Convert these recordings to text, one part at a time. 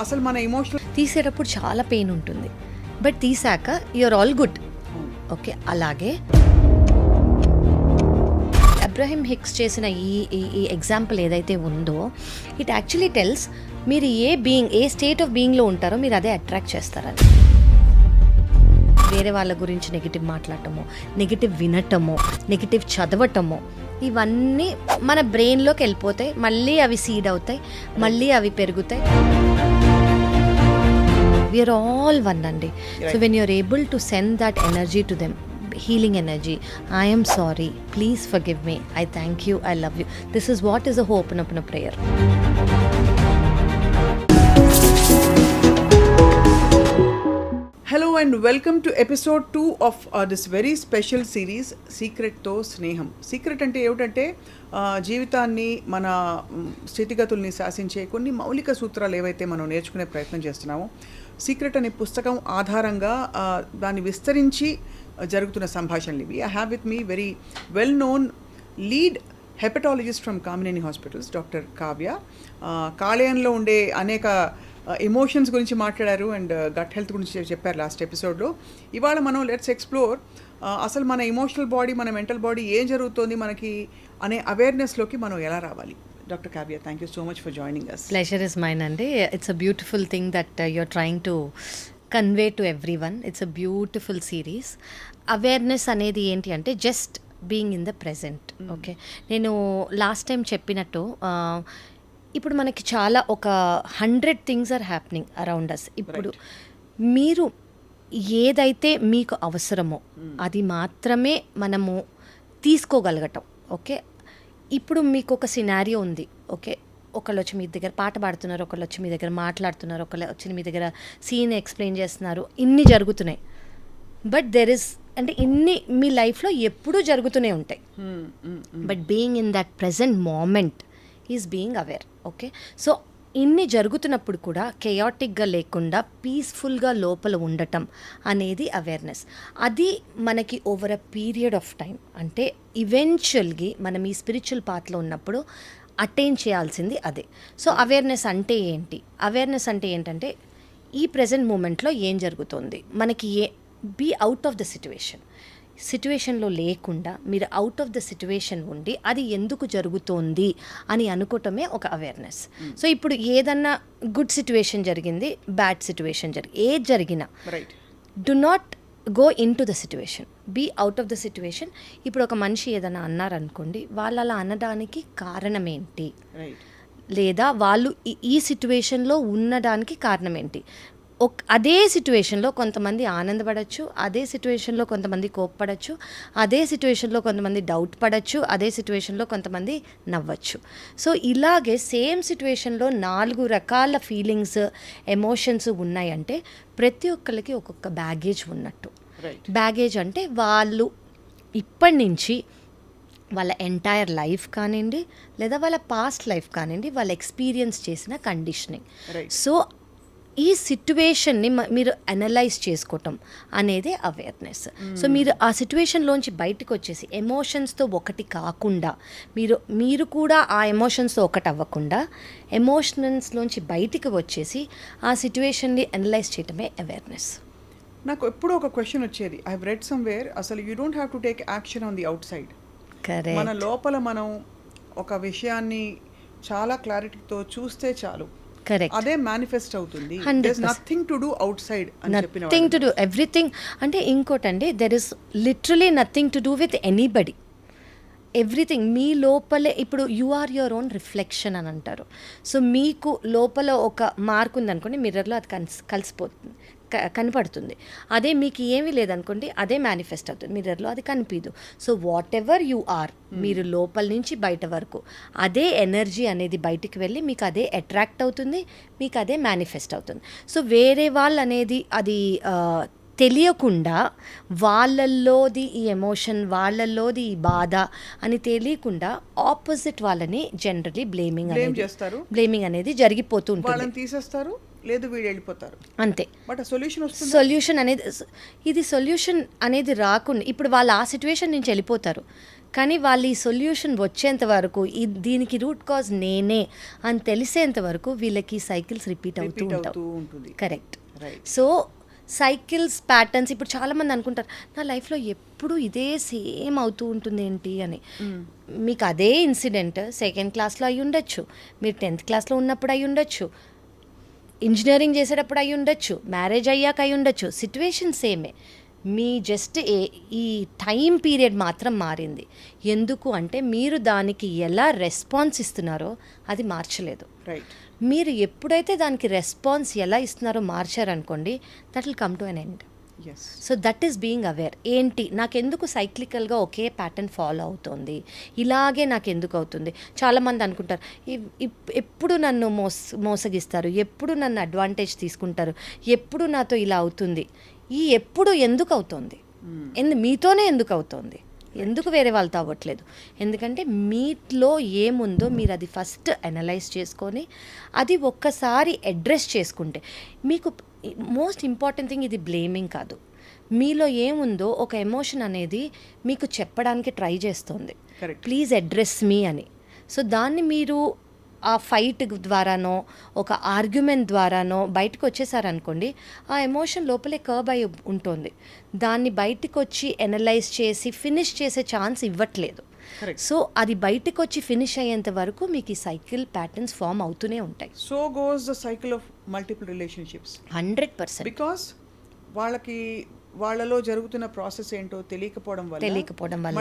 అసలు మన ఎమోషనల్ తీసేటప్పుడు చాలా పెయిన్ ఉంటుంది, బట్ తీసాక యూఆర్ ఆల్ గుడ్. ఓకే, అలాగే అబ్రహీం హిక్స్ చేసిన ఈ ఎగ్జాంపుల్ ఏదైతే ఉందో, ఇట్ యాక్చువల్లీ టెల్స్ మీరు ఏ స్టేట్ ఆఫ్ బీయింగ్లో ఉంటారో మీరు అదే అట్రాక్ట్ చేస్తారని. వేరే వాళ్ళ గురించి నెగిటివ్ మాట్లాడటమో, నెగిటివ్ వినటమో, నెగిటివ్ చదవటమో, ఇవన్నీ మన బ్రెయిన్లోకి వెళ్ళిపోతాయి. మళ్ళీ అవి సీడ్ అవుతాయి, మళ్ళీ అవి పెరుగుతాయి. వీఆర్ ఆల్ వన్ అండి. So when you're able to send that energy to them, healing energy, I am sorry, please forgive me, I thank you, I love you, this is what is a open up in a prayer. Hello and welcome to episode 2 of this very special series Secret to Sneham. Secret అంటే ఏమిటంటే జీవితాన్ని, మన స్థితిగతుల్ని శాసించే కొన్ని మౌలిక సూత్రాలు ఏవైతే మనం నేర్చుకునే ప్రయత్నం చేస్తున్నామో, సీక్రెట్ అనే పుస్తకం ఆధారంగా దాన్ని విస్తరించి జరుగుతున్న సంభాషణలు ఇవి. I have with me very well known lead hepatologist from Kamineni hospitals, doctor Kavya. కాలేయంలో ఉండే అనేక ఎమోషన్స్ గురించి మాట్లాడారు అండ్ గట్ హెల్త్ గురించి చెప్పారు లాస్ట్ ఎపిసోడ్లో. ఇవాళ మనం లెట్స్ ఎక్స్ప్లోర్ అసలు మన ఎమోషనల్ బాడీ, మన మెంటల్ బాడీ ఏం జరుగుతోంది మనకి అనే అవేర్నెస్లోకి మనం ఎలా రావాలి. Dr. Kavya, thank you so much for joining us. Pleasure is mine, Andy. It's a beautiful thing that you're trying to convey to everyone. It's a beautiful series. Awareness అనేది ఏంటి అంటే just being in the present. Okay, నేను last time చెప్పినట్టు ఇప్పుడు మనకి చాలా ఒక 100 things are happening around us. ఇప్పుడు మీరు ఏదైతే మీకు అవసరమో అది మాత్రమే మనము తీసుకోగలగటం. ఓకే, ఇప్పుడు మీకు ఒక సినారియో ఉంది. ఓకే, ఒకళ్ళు వచ్చి మీ దగ్గర పాట పాడుతున్నారు, ఒకళ్ళు వచ్చి మీ దగ్గర మాట్లాడుతున్నారు, ఒకళ్ళు వచ్చి మీ దగ్గర సీన్ ఎక్స్ప్లెయిన్ చేస్తున్నారు, ఇన్ని జరుగుతున్నాయి. బట్ దెర్ ఇస్ అంటే ఇన్ని మీ లైఫ్లో ఎప్పుడూ జరుగుతూనే ఉంటాయి. But being in that present moment is being aware. Okay, so ఇన్ని జరుగుతున్నప్పుడు కూడా కెయాటిక్గా లేకుండా పీస్ఫుల్గా లోపల ఉండటం అనేది అవేర్నెస్. అది మనకి over a period of time, అంటే ఈవెన్చువల్గా మనం ఈ స్పిరిచువల్ పాత్లో ఉన్నప్పుడు అటైన్ చేయాల్సింది అదే. సో అవేర్నెస్ అంటే ఏంటి? అవేర్నెస్ అంటే ఏంటంటే ఈ ప్రజెంట్ మూమెంట్లో ఏం జరుగుతుంది మనకి, బీ అవుట్ ఆఫ్ ద సిట్యువేషన్లో లేకుండా మీరు అవుట్ ఆఫ్ ద సిట్యువేషన్ ఉండి అది ఎందుకు జరుగుతోంది అని అనుకోవటమే ఒక అవేర్నెస్. సో ఇప్పుడు ఏదన్నా గుడ్ సిట్యువేషన్ జరిగింది, బ్యాడ్ సిట్యువేషన్ ఏది జరిగినా do not go in to the situation, be out of the situation. ఇప్పుడు ఒక మనిషి ఏదైనా అన్నారనుకోండి, వాళ్ళు అలా అనడానికి కారణం ఏంటి, లేదా వాళ్ళు ఈ సిట్యువేషన్లో ఉండడానికి కారణం ఏంటి. అదే సిట్యువేషన్లో కొంతమంది ఆనందపడచ్చు, అదే సిట్యువేషన్లో కొంతమంది కోప్పడచ్చు, అదే సిట్యువేషన్లో కొంతమంది డౌట్ పడచ్చు, అదే సిట్యువేషన్లో కొంతమంది నవ్వచ్చు. సో ఇలాగే సేమ్ సిట్యువేషన్లో 4 రకాల ఫీలింగ్స్, ఎమోషన్స్ ఉన్నాయంటే ప్రతి ఒక్కరికి ఒక్కొక్క బ్యాగేజ్ ఉన్నట్టు. బ్యాగేజ్ అంటే వాళ్ళు ఇప్పటి నుంచి వాళ్ళ ఎంటైర్ లైఫ్ కానివ్వండి, లేదా వాళ్ళ పాస్ట్ లైఫ్ కానివ్వండి, వాళ్ళు ఎక్స్పీరియన్స్ చేసిన కండిషనింగ్. సో ఈ సిట్యువేషన్ని మీరు అనలైజ్ చేసుకోవటం అనేది అవేర్నెస్. సో మీరు ఆ సిట్యువేషన్లోంచి బయటకు వచ్చేసి ఎమోషన్స్తో ఒకటి కాకుండా, మీరు కూడా ఆ ఎమోషన్స్తో ఒకటి అవ్వకుండా ఎమోషన్స్లోంచి బయటికి వచ్చేసి ఆ సిట్యువేషన్ని అనలైజ్ చేయటమే అవేర్నెస్. నాకు ఎప్పుడూ ఒక క్వశ్చన్ వచ్చేది, ఐ హావ్ రెడ్ సమ్వేర్, అసలు you don't have to take action on the out side. మన లోపల మనం ఒక విషయాన్ని చాలా క్లారిటీతో చూస్తే చాలు, అదే మేనిఫెస్ట్ అవుతుంది. Nothing to do outside అని చెప్పిన, నథింగ్ టు డూ, ఎవ్రీథింగ్. అంటే ఇంకోటండి, there is literally nothing to do with anybody. Everything మీ లోపలే. ఇప్పుడు you are your own reflection అని అంటారు. సో మీకు లోపల ఒక మార్క్ ఉందనుకోండి, మిర్రర్లో అది కలిసిపోతుంది, కనపడుతుంది. అదే మీకు ఏమీ లేదనుకోండి, అదే మేనిఫెస్ట్ అవుతుంది, మిర్రర్లో అది కనిపించదు. So whatever you are, మీరు లోపల నుంచి బయట వరకు అదే ఎనర్జీ అనేది బయటికి వెళ్ళి మీకు అదే అట్రాక్ట్ అవుతుంది, మీకు అదే మేనిఫెస్ట్ అవుతుంది. సో వేరే వాళ్ళు అనేది అది తెలియకుండా, వాళ్ళల్లోది ఈ ఎమోషన్, వాళ్ళల్లోది ఈ బాధ అని తెలియకుండా ఆపోజిట్ వాళ్ళని జనరలీ బ్లేమింగ్ అనేది జరిగిపోతూ ఉంటుంది. వాళ్ళని తీసేస్తారు, లేదు వీళ్ళు వెళ్ళిపోతారు అంతే. బట్ ఆ సొల్యూషన్ వస్తుంది. సొల్యూషన్ అనేది రాకుండా ఇప్పుడు వాళ్ళు ఆ సిచ్యువేషన్ నుంచి వెళ్ళిపోతారు, కానీ వాళ్ళు ఈ సొల్యూషన్ వచ్చేంత వరకు దీనికి రూట్ కాజ్ నేనే అని తెలిసేంత వరకు వీళ్ళకి సైకిల్స్ రిపీట్ అవుతూ ఉంటుంది. కరెక్ట్. సో సైకిల్స్ ప్యాటర్న్స్ ఇప్పుడు చాలామంది అనుకుంటారు నా లైఫ్లో ఎప్పుడు ఇదే సేమ్ అవుతూ ఉంటుంది ఏంటి అని. మీకు అదే ఇన్సిడెంట్ 2nd క్లాస్లో అయి ఉండొచ్చు, మీరు 10th క్లాస్లో ఉన్నప్పుడు అయి ఉండొచ్చు, ఇంజనీరింగ్ చేసేటప్పుడు అయి ఉండొచ్చు, మ్యారేజ్ అయ్యాక అయి ఉండొచ్చు, సిచ్యువేషన్ సేమే. మీ జస్ట్ ఈ టైం పీరియడ్ మాత్రం మారింది. ఎందుకు అంటే మీరు దానికి ఎలా రెస్పాన్స్ ఇస్తున్నారో అది మార్చలేదు. రైట్. మీరు ఎప్పుడైతే దానికి రెస్పాన్స్ ఎలా ఇస్తున్నారో మార్చారనుకోండి, that will come to an end. So that is being aware. ఏంటి నాకెందుకు సైక్లికల్గా ఒకే ప్యాటర్న్ ఫాలో అవుతుంది, ఇలాగే నాకు ఎందుకు అవుతుంది. చాలామంది అనుకుంటారు ఎప్పుడు నన్ను మోసగిస్తారు, ఎప్పుడు నన్ను అడ్వాంటేజ్ తీసుకుంటారు, ఎప్పుడు నాతో ఇలా అవుతుంది. ఈ ఎప్పుడు ఎందుకు అవుతుంది, మీతోనే ఎందుకు అవుతుంది, ఎందుకు వేరే వాళ్ళతో అవ్వట్లేదు? ఎందుకంటే మీట్లో ఏముందో మీరు అది ఫస్ట్ అనలైజ్ చేసుకొని అది ఒక్కసారి అడ్రస్ చేసుకుంటే మీకు మోస్ట్ ఇంపార్టెంట్ థింగ్ ఇది బ్లేమింగ్ కాదు. మీలో ఏముందో ఒక ఎమోషన్ అనేది మీకు చెప్పడానికి ట్రై చేస్తుంది, ప్లీజ్ అడ్రస్ మీ అని. సో దాన్ని మీరు ఆ ఫైట్ ద్వారానో ఒక ఆర్గ్యుమెంట్ ద్వారానో బయటకు వచ్చేసారనుకోండి, ఆ ఎమోషన్ లోపలే కర్బ్ అయి ఉంటుంది. దాన్ని బయటకు వచ్చి ఎనలైజ్ చేసి ఫినిష్ చేసే ఛాన్స్ ఇవ్వట్లేదు. సో అది బయటకు వచ్చి ఫినిష్ అయ్యేంత వరకు మీకు ఈ సైకిల్ ప్యాటర్న్స్ ఫామ్ అవుతూనే ఉంటాయి. So goes the cycle of multiple relationships 100%. Because వాళ్ళలో జరుగుతున్న ప్రాసెస్ ఏంటో తెలియకపోవడం వల్ల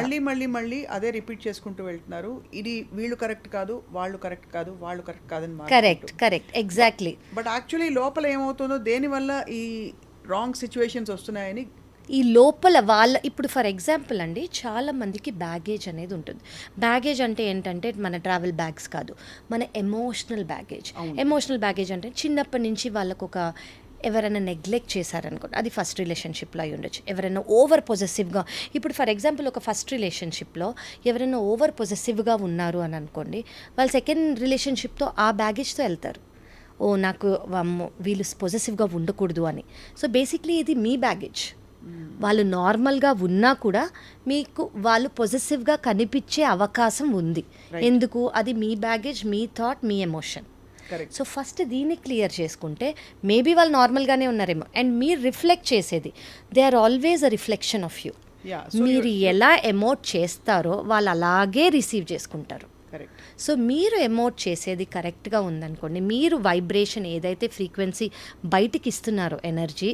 మళ్ళీ అదే రిపీట్ చేసుకుంటూ వెళ్తున్నారు. ఇది వీళ్ళు కరెక్ట్ కాదు, వాళ్ళు కరెక్ట్ కాదు, వాళ్ళు కరెక్ట్ కాదని. Correct exactly. బట్ యాక్చువల్లీ లోపల ఏమవుతుందో, దేనివల్ల ఈ రాంగ్ సిచ్యువేషన్స్ వస్తున్నాయని ఈ లోపల వాళ్ళ ఇప్పుడు ఫర్ ఎగ్జాంపుల్ అండి, చాలా మందికి బ్యాగేజ్ అనేది ఉంటుంది. బ్యాగేజ్ అంటే ఏంటంటే మన ట్రావెల్ బ్యాగ్స్ కాదు, మన ఎమోషనల్ బ్యాగేజ్ అంటే చిన్నప్పటి నుంచి వాళ్ళకు ఒక ఎవరైనా నెగ్లెక్ట్ చేశారనుకోండి, అది ఫస్ట్ రిలేషన్షిప్లో అయి ఉండొచ్చు. ఎవరైనా ఓవర్ పొజెసివ్గా, ఇప్పుడు ఫర్ ఎగ్జాంపుల్ ఒక ఫస్ట్ రిలేషన్షిప్లో ఎవరైనా ఓవర్ పొజెసివ్గా ఉన్నారు అని అనుకోండి, వాళ్ళు 2nd రిలేషన్షిప్తో ఆ బ్యాగేజ్తో వెళ్తారు. నాకు వీళ్ళు పొజెసివ్గా ఉండకూడదు అని. సో బేసిక్లీ ఇది మీ బ్యాగేజ్. వాళ్ళు నార్మల్గా ఉన్నా కూడా మీకు వాళ్ళు పొజెసివ్గా కనిపించే అవకాశం ఉంది. ఎందుకు? అది మీ బ్యాగేజ్, మీ థాట్, మీ ఎమోషన్. సో ఫస్ట్ దీన్ని క్లియర్ చేసుకుంటే మేబీ వాళ్ళు నార్మల్గానే ఉన్నారేమో. అండ్ మీరు రిఫ్లెక్ట్ చేసేది, they are always a reflection of you. మీరు ఎలా ఎమోట్ చేస్తారో వాళ్ళు అలాగే రిసీవ్ చేసుకుంటారు. సో మీరు ఎమోట్ చేసేది కరెక్ట్గా ఉందనుకోండి, మీరు వైబ్రేషన్ ఏదైతే ఫ్రీక్వెన్సీ బయటికి ఇస్తున్నారో ఎనర్జీ,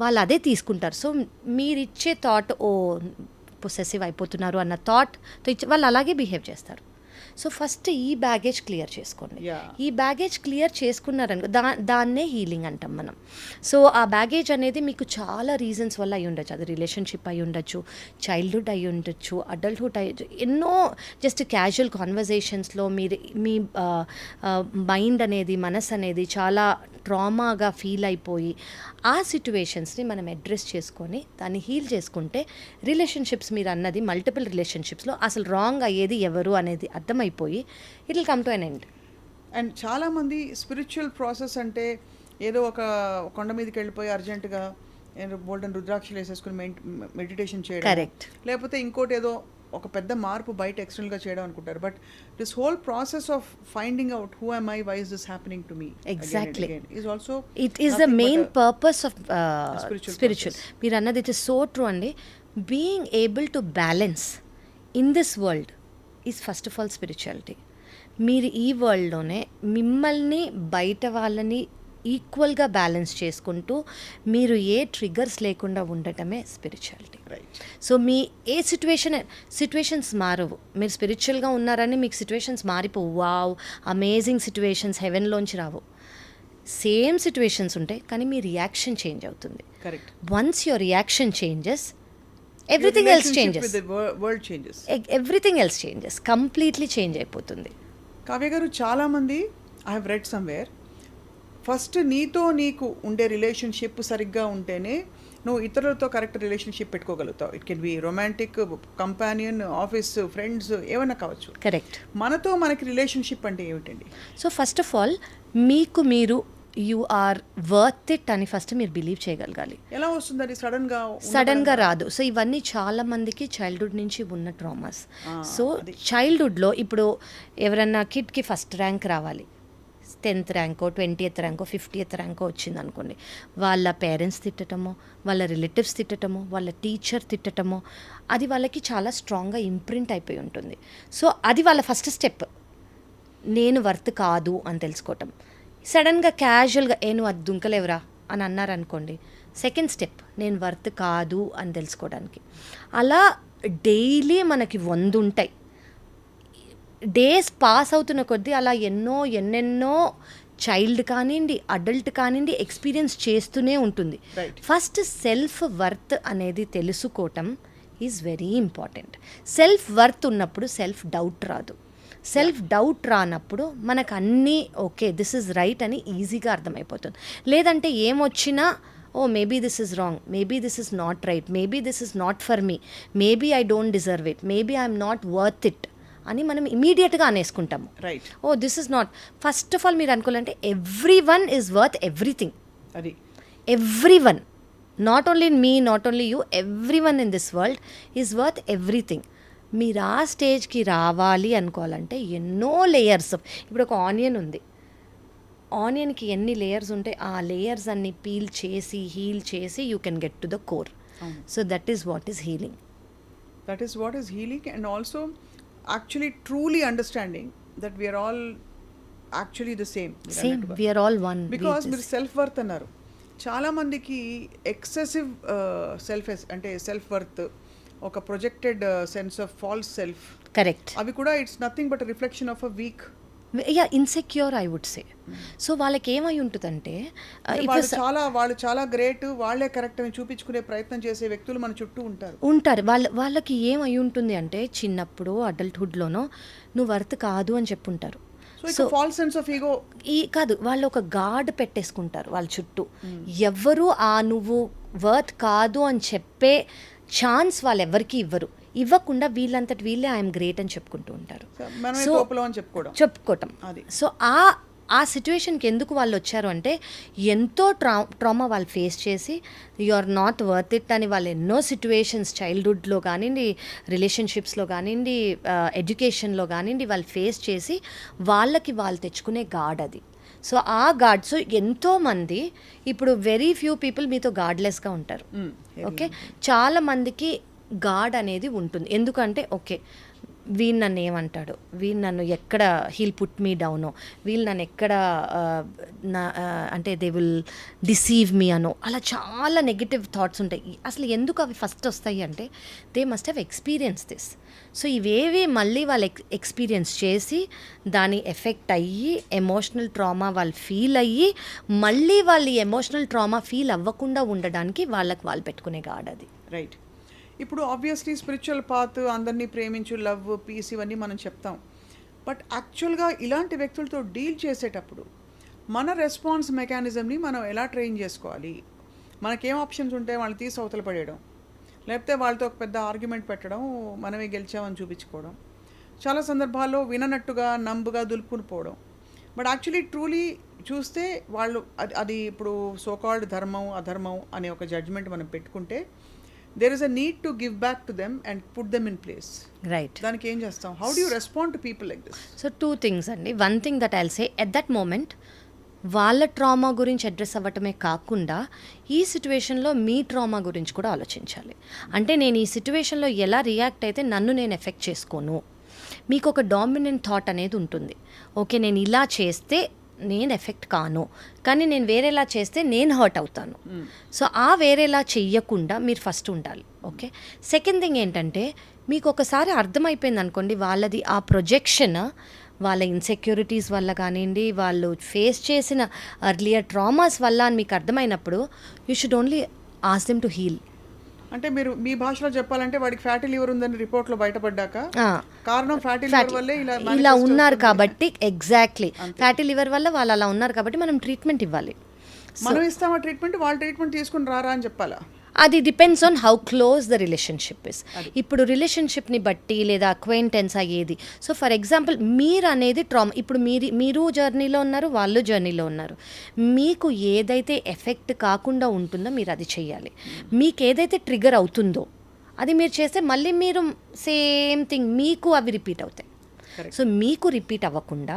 వాళ్ళు అదే తీసుకుంటారు. సో మీరు ఇచ్చే థాట్ పొసెసివ్ అయిపోతున్నారు అన్న థాట్తో వాళ్ళు అలాగే బిహేవ్ చేస్తారు. సో ఫస్ట్ ఈ బ్యాగేజ్ క్లియర్ చేసుకోండి. ఈ బ్యాగేజ్ క్లియర్ చేసుకున్నారనుకో దాన్నే హీలింగ్ అంటాం మనం. సో ఆ బ్యాగేజ్ అనేది మీకు చాలా రీజన్స్ వల్ల అయి ఉండొచ్చు. అది రిలేషన్షిప్ అయి ఉండొచ్చు, చైల్డ్హుడ్ అయి ఉండొచ్చు, అడల్ట్హుడ్ అయ్యి ఎన్నో జస్ట్ క్యాజువల్ కాన్వర్జేషన్స్లో మీ మైండ్ అనేది, మనసు అనేది చాలా ట్రామాగా ఫీల్ అయిపోయి ఆ సిచ్యువేషన్స్ని మనం అడ్రస్ చేసుకొని దాన్ని హీల్ చేసుకుంటే రిలేషన్షిప్స్, మీరు అన్నది మల్టిపుల్ రిలేషన్షిప్స్లో అసలు రాంగ్ అయ్యేది ఎవరు అనేది అర్థమైపోయి it will come to an end. And చాలామంది స్పిరిచువల్ ప్రాసెస్ అంటే ఏదో ఒక కొండ మీదకి వెళ్ళిపోయి అర్జెంటుగా బోల్డెన్ రుద్రాక్షలు వేసేసుకుని మెడిటేషన్ చేయడం, లేకపోతే ఇంకోటి ఏదో ఒక పెద్ద మార్పు బయట ఎక్స్టర్నల్గా చేయడం అనుకుంటారు. But this whole process of finding out who am I, why is this happening to me, exactly is also it is the main purpose of spiritual. మీరు అన్నది ఇట్ ఇస్ సో ట్రూ అండి. Being able to balance in this world is first of all spirituality. మీరు ఈ వరల్డ్లోనే మిమ్మల్ని బయట వాళ్ళని ఈక్వల్గా balance చేసుకుంటూ మీరు ఏ ట్రిగర్స్ లేకుండా ఉండటమే స్పిరిచువాలిటీ. సో మీ ఏ సిచ్యువేషన్స్ మారవు. మీరు స్పిరిచువల్గా ఉన్నారని మీకు సిచ్యువేషన్స్ మారిపోవు. వావ్ అమేజింగ్ సిచ్యువేషన్స్ హెవెన్లోంచి రావు. సేమ్ సిచ్యువేషన్స్ ఉంటాయి, కానీ మీ రియాక్షన్ చేంజ్ అవుతుంది. Once your reaction changes, everything else changes. Everything else changes, completely change అయిపోతుంది. కావ్య గారు, చాలామంది I have read somewhere, first నీతో నీకు ఉండే రిలేషన్షిప్ సరిగ్గా ఉంటేనే నువ్వు ఇతరులతో కరెక్ట్ రిలేషన్షిప్ పెట్టుకోగలుగుతావు. It can be romantic, companion, office, friends, ఏమైనా కావచ్చు. కరెక్ట్. మనకి రిలేషన్షిప్ అంటే ఏమిటండి? సో ఫస్ట్ ఆఫ్ ఆల్ మీకు మీరు యూ ఆర్ వర్త్ ఇట్ అని ఫస్ట్ మీరు బిలీవ్ చేయగలగాలి. ఎలా వస్తుంది అది సడన్గా రాదు. సో ఇవన్నీ చాలా మందికి చైల్డ్హుడ్ నుంచి ఉన్న ట్రామాస్. సో చైల్డ్హుడ్లో ఇప్పుడు ఎవరన్నా కిడ్కి ఫస్ట్ ర్యాంక్ రావాలి, 10th ర్యాంకో 20th ర్యాంకో 50th ర్యాంకో వచ్చింది అనుకోండి, వాళ్ళ పేరెంట్స్ తిట్టటమో, వాళ్ళ రిలేటివ్స్ తిట్టటమో, వాళ్ళ టీచర్ తిట్టటమో, అది వాళ్ళకి చాలా స్ట్రాంగ్గా ఇంప్రింట్ అయిపోయి ఉంటుంది. సో అది వాళ్ళ ఫస్ట్ స్టెప్, నేను వర్త్ కాదు అని తెలుసుకోవటం. సడన్గా క్యాజువల్గా నువ్వు అది దుంకలేవురా అని అన్నారనుకోండి, సెకండ్ స్టెప్ నేను వర్త్ కాదు అని తెలుసుకోవడానికి. అలా డైలీ మనకి 100 ఉంటాయి. డేస్ పాస్ అవుతున్న కొద్దీ అలా ఎన్నెన్నో చైల్డ్ కానివ్వండి, అడల్ట్ కానివ్వండి ఎక్స్పీరియన్స్ చేస్తూనే ఉంటుంది. ఫస్ట్ సెల్ఫ్ వర్త్ అనేది తెలుసుకోవటం is very important. Self worth ఉన్నప్పుడు సెల్ఫ్ డౌట్ రాదు. సెల్ఫ్ డౌట్ రానప్పుడు మనకు అన్నీ ఓకే దిస్ ఇస్ రైట్ అని ఈజీగా అర్థమైపోతుంది. లేదంటే ఏమొచ్చినా maybe this is wrong, maybe this is not right, maybe this is not for me, maybe I don't deserve it, maybe I'm not worth it అని మనం ఇమీడియట్గా అనేసుకుంటాము. Right. This is not. First of all మీరు అనుకోవాలంటే everyone is worth everything. అది everyone, not only me, not only you, everyone in this world is worth everything. మీరు ఆ స్టేజ్కి రావాలి అనుకోవాలంటే ఎన్నో లేయర్స్. ఇప్పుడు ఒక ఆనియన్ ఉంది, ఆనియన్కి ఎన్ని లేయర్స్ ఉంటాయి, ఆ లేయర్స్ అన్ని పీల్ చేసి హీల్ చేసి you can get to the core. So that is what is healing. That is what is healing, and also actually truly understanding that we are all actually the same. We are all one. Because మీరు self worth అన్నారు, చాలా మందికి excessive అంటే self worth, ఒక projected sense of false self, correct, అవి కూడా it's nothing but reflection of a weak, insecure I would say. So వాళ్ళకి ఏమై ఉంటుందంటే వాళ్ళు చాలా గ్రేట్, వాళ్ళే కరెక్ట్ అని చూపించుకునే ప్రయత్నం చేసే వ్యక్తులు మన చుట్టూ ఉంటారు. వాళ్ళకి ఏమై ఉంటుంది అంటే చిన్నప్పుడు అడల్ట్హుడ్లోనో నువ్వు వర్త్ కాదు అని చెప్పుంటారు. So false sense of ego కాదు, వాళ్ళు ఒక గార్డ్ పెట్టేసుకుంటారు వాళ్ళ చుట్టూ. ఎవరు నువ్వు వర్త్ కాదు అని చెప్పే ఛాన్స్ వాళ్ళు ఎవరికి ఇవ్వకుండా వీళ్ళంతటి వీళ్ళే ఐఎమ్ గ్రేట్ అని చెప్పుకుంటూ ఉంటారు. సో చెప్పుకోవటం. సో ఆ సిచ్యువేషన్కి ఎందుకు వాళ్ళు వచ్చారు అంటే ఎంతో ట్రామా వాళ్ళు ఫేస్ చేసి you are not worth it అని వాళ్ళు ఎన్నో సిచ్యువేషన్స్ చైల్డ్హుడ్లో కానివ్వండి, రిలేషన్షిప్స్లో కానివ్వండి, ఎడ్యుకేషన్లో కానివ్వండి వాళ్ళు ఫేస్ చేసి వాళ్ళకి వాళ్ళు తెచ్చుకునే గాడ్ అది. సో ఆ గాడ్స్ ఎంతోమంది, ఇప్పుడు వెరీ ఫ్యూ పీపుల్ మీతో గాడ్లెస్గా ఉంటారు. ఓకే, చాలా మందికి గాడ్ అనేది ఉంటుంది. ఎందుకంటే ఓకే వీళ్ళు నన్ను ఏమంటాడు, వీళ్ళు నన్ను ఎక్కడ హీల్ పుట్ మీ డౌనో, వీళ్ళు నన్ను ఎక్కడ అంటే దే విల్ డిసీవ్ మీ అనో, అలా చాలా నెగిటివ్ థాట్స్ ఉంటాయి. అసలు ఎందుకు అవి ఫస్ట్ వస్తాయి అంటే they must have experience this. So ఇవేవి మళ్ళీ వాళ్ళు ఎక్స్పీరియన్స్ చేసి దాని ఎఫెక్ట్ అయ్యి ఎమోషనల్ ట్రామా వాళ్ళు ఫీల్ అయ్యి మళ్ళీ వాళ్ళు ఎమోషనల్ ట్రామా ఫీల్ అవ్వకుండా ఉండడానికి వాళ్ళకి వాళ్ళు పెట్టుకునే గాడ్ అది. రైట్. ఇప్పుడు ఆబ్వియస్లీ స్పిరిచువల్ పాత్, అందరినీ ప్రేమించు, లవ్, పీస్, ఇవన్నీ మనం చెప్తాం. బట్ యాక్చువల్గా ఇలాంటి వ్యక్తులతో డీల్ చేసేటప్పుడు మన రెస్పాన్స్ మెకానిజంని మనం ఎలా ట్రైన్ చేసుకోవాలి? మనకేం ఆప్షన్స్ ఉంటాయి? వాళ్ళని తీసి అవతల పడేయడం, లేకపోతే వాళ్ళతో ఒక పెద్ద ఆర్గ్యుమెంట్ పెట్టడం, మనమే గెలిచామని చూపించుకోవడం, చాలా సందర్భాల్లో విననట్టుగా నంబుగా దులుపుకుని పోవడం. బట్ యాక్చువల్లీ ట్రూలీ చూస్తే వాళ్ళు అది ఇప్పుడు సోకాల్డ్ ధర్మం అధర్మం అనే ఒక జడ్జ్మెంట్ మనం పెట్టుకుంటే there is a need to give back to them and put them in place. Right. దానికి ఏం చేస్తాం? How do you respond to people like this? So two things అండి. One thing that I'll say, at that moment వాళ్ళ trauma గురించి address అవ్వటమే కాకుండా ఈ సిచ్యువేషన్లో మీ trauma గురించి కూడా ఆలోచించాలి. అంటే నేను ఈ సిచ్యువేషన్లో ఎలా రియాక్ట్ అయితే నన్ను నేను ఎఫెక్ట్ చేసుకోను. మీకు ఒక డామినెంట్ థాట్ అనేది ఉంటుంది. ఓకే నేను ఇలా చేస్తే నేను ఎఫెక్ట్ కాను, కానీ నేను వేరేలా చేస్తే నేను హర్ట్ అవుతాను. సో ఆ వేరేలా చెయ్యకుండా మీరు ఫస్ట్ ఉండాలి. ఓకే, సెకండ్ థింగ్ ఏంటంటే మీకు ఒకసారి అర్థమైపోయింది అనుకోండి వాళ్ళది ఆ ప్రొజెక్షన్, వాళ్ళ ఇన్సెక్యూరిటీస్ వల్ల కానివ్వండి, వాళ్ళు ఫేస్ చేసిన అర్లియర్ ట్రామాస్ వల్ల అని మీకు అర్థమైనప్పుడు you should only ask them to heal. అంటే మీరు మీ భాషలో చెప్పాలంటే వాడికి ఫ్యాటీ లివర్ ఉందని రిపోర్ట్లో బయటపడ్డాక కారణం ఫ్యాటీ లివర్ వల్లే ఇలా ఉన్నారు కాబట్టి, ఎగ్జాక్ట్లీ ఫ్యాటీ లివర్ వల్ల వాళ్ళు అలా ఉన్నారు కాబట్టి మనం ట్రీట్మెంట్ ఇవ్వాలి. మనం ఇస్తామా ట్రీట్మెంట్? వాళ్ళ ట్రీట్మెంట్ తీసుకుని రారా అని చెప్పాలా? అది depends on how close the relationship is. ఇప్పుడు రిలేషన్షిప్ని బట్టి లేదా అక్వైంటెన్స్ అయ్యేది. సో ఫర్ ఎగ్జాంపుల్ మీరు అనేది ట్రామా, ఇప్పుడు మీరు జర్నీలో ఉన్నారు, వాళ్ళు జర్నీలో ఉన్నారు. మీకు ఏదైతే ఎఫెక్ట్ కాకుండా ఉంటుందో మీరు అది చేయాలి. మీకు ఏదైతే ట్రిగర్ అవుతుందో అది మీరు చేస్తే మళ్ళీ మీరు సేమ్ థింగ్ మీకు అవి రిపీట్ అవుతాయి. సో మీకు రిపీట్ అవ్వకుండా